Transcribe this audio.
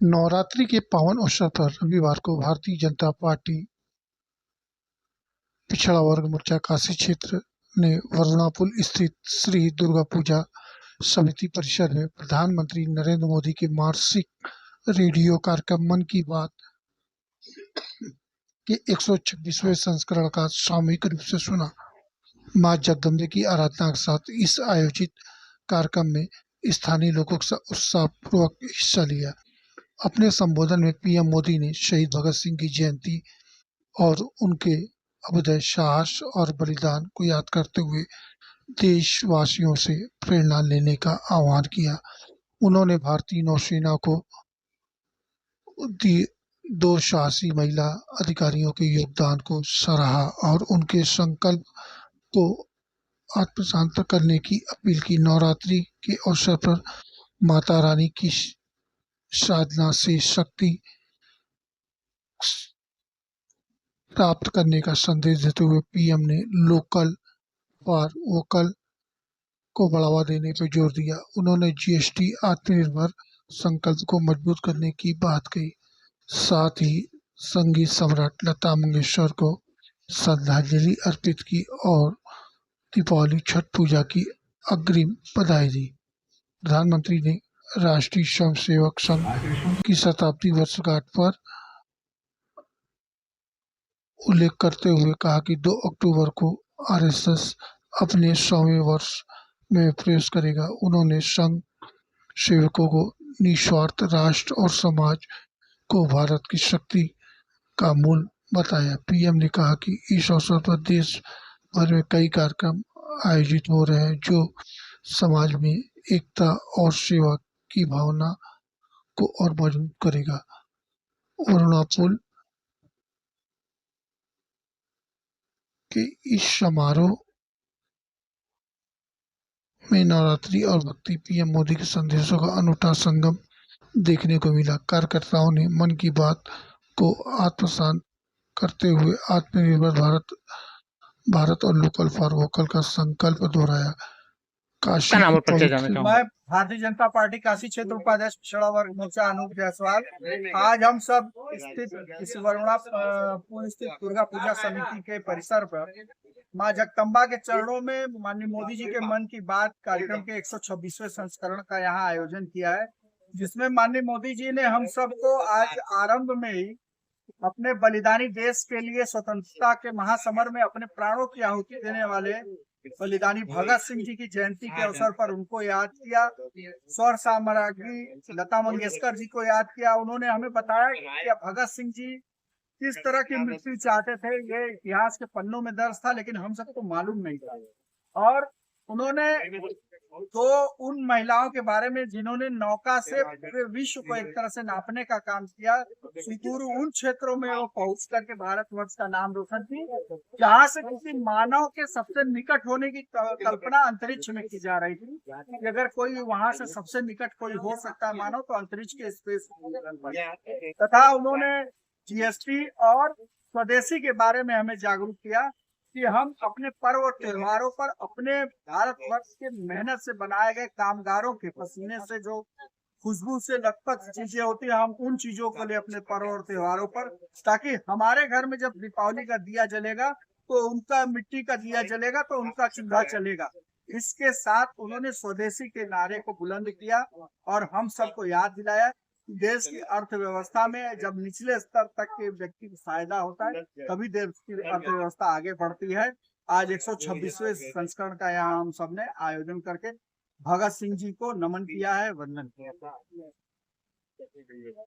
नवरात्रि के पावन अवसर पर रविवार को भारतीय जनता पार्टी पिछड़ा वर्ग मोर्चा काशी क्षेत्र ने वरुणापुल स्थित श्री दुर्गा पूजा समिति परिसर में प्रधानमंत्री नरेंद्र मोदी के मासिक रेडियो कार्यक्रम मन की बात के 126वें संस्करण का सामूहिक रूप से सुना। मां जगदम्बे की आराधना के साथ इस आयोजित कार्यक्रम में स्थानीय लोगों का उत्साहपूर्वक हिस्सा लिया। अपने संबोधन में पीएम मोदी ने शहीद भगत सिंह की जयंती और उनके अभूतपूर्व साहस और बलिदान को याद करते हुए देशवासियों से प्रेरणा लेने का आह्वान किया। उन्होंने भारतीय नौसेना को दो साहसी महिला अधिकारियों के योगदान को सराहा और उनके संकल्प को आत्मसात करने की अपील की। नवरात्रि के अवसर पर माता रानी की साधना से शक्ति प्राप्त करने का संदेश देते हुए पीएम ने लोकल फॉर वोकल को बढ़ावा देने पर जोर दिया। उन्होंने जीएसटी आत्मनिर्भर संकल्प को मजबूत करने की बात कही। साथ ही संगीत सम्राट लता मंगेशकर को श्रद्धांजलि अर्पित की और दीपावली छठ पूजा की अग्रिम बधाई दी। प्रधानमंत्री ने राष्ट्रीय स्वयंसेवक संघ की शताब्दी वर्षगांठ पर उल्लेख करते हुए कहा कि 2 अक्टूबर को आरएसएस अपने 100वें वर्ष में प्रवेश करेगा। उन्होंने संघ सेवकों को निस्वार्थ राष्ट्र और समाज को भारत की शक्ति का मूल बताया। पीएम ने कहा कि इस अवसर पर देश भर में कई कार्यक्रम आयोजित हो रहे हैं जो समाज में एकता और सेवा की भावना को और मजबूत करेगा। वरुणापुल के इस समारोह में नवरात्रि और भक्ति पीएम मोदी के संदेशों का अनूठा संगम देखने को मिला। कार्यकर्ताओं ने मन की बात को आत्मसात करते हुए आत्मनिर्भर भारत और लोकल फॉर वोकल का संकल्प दोहराया। काशी नाम और की परिचय जानना पवित्र चाहूंगा। मैं भारतीय जनता पार्टी काशी क्षेत्र उपाध्यक्ष पिछड़ा वर्ग मोर्चा अनूप जायसवाल। आज हम सब स्थित इस वरुणापुल स्थित दुर्गा पूजा समिति के परिसर पर मां जगदम्बा के चरणों में माननीय मोदी जी के मन की बात कार्यक्रम के 126वें संस्करण का यहाँ आयोजन किया है, जिसमें माननीय मोदी जी ने हम सबको आज आरंभ में ही अपने बलिदानी देश के लिए स्वतंत्रता के महासमर में अपने प्राणों की आहुति देने वाले बलिदानी भगत सिंह जी की जयंती के अवसर पर उनको याद किया। स्वर साम्राज्ञी लता मंगेशकर जी को याद किया। उन्होंने हमें बताया कि भगत सिंह जी किस तरह की मृत्यु चाहते थे, ये इतिहास के पन्नों में दर्ज था, लेकिन हम सबको मालूम नहीं था। और उन्होंने तो उन महिलाओं के बारे में जिन्होंने नौका से पूरे विश्व को एक तरह से नापने का काम किया, सुदूर उन क्षेत्रों में वो पहुंच करके भारतवर्ष का नाम रोशन की जहाँ से किसी मानव के सबसे निकट होने की कल्पना अंतरिक्ष में की जा रही थी कि अगर कोई वहां से सबसे निकट कोई हो सकता है मानव तो अंतरिक्ष के स्पेस। तथा उन्होंने जीएसटी और स्वदेशी के बारे में हमें जागरूक किया कि हम अपने पर्व और त्योहारों पर अपने भारतवर्ष के मेहनत से बनाए गए कामगारों के पसीने से जो खुशबू से लथपथ चीजें होती है, हम उन चीजों को ले अपने पर्व और त्योहारों पर, ताकि हमारे घर में जब दीपावली का दिया जलेगा तो उनका मिट्टी का दिया जलेगा तो उनका चूल्हा चलेगा। इसके साथ उन्होंने स्वदेशी के नारे को बुलंद किया और हम सबको याद दिलाया देश की अर्थव्यवस्था में जब निचले स्तर तक के व्यक्ति को फायदा होता है तभी देश की अर्थव्यवस्था आगे बढ़ती है। आज 126वें संस्करण का यहाँ हम सबने आयोजन करके भगत सिंह जी को नमन किया है, वंदन किया।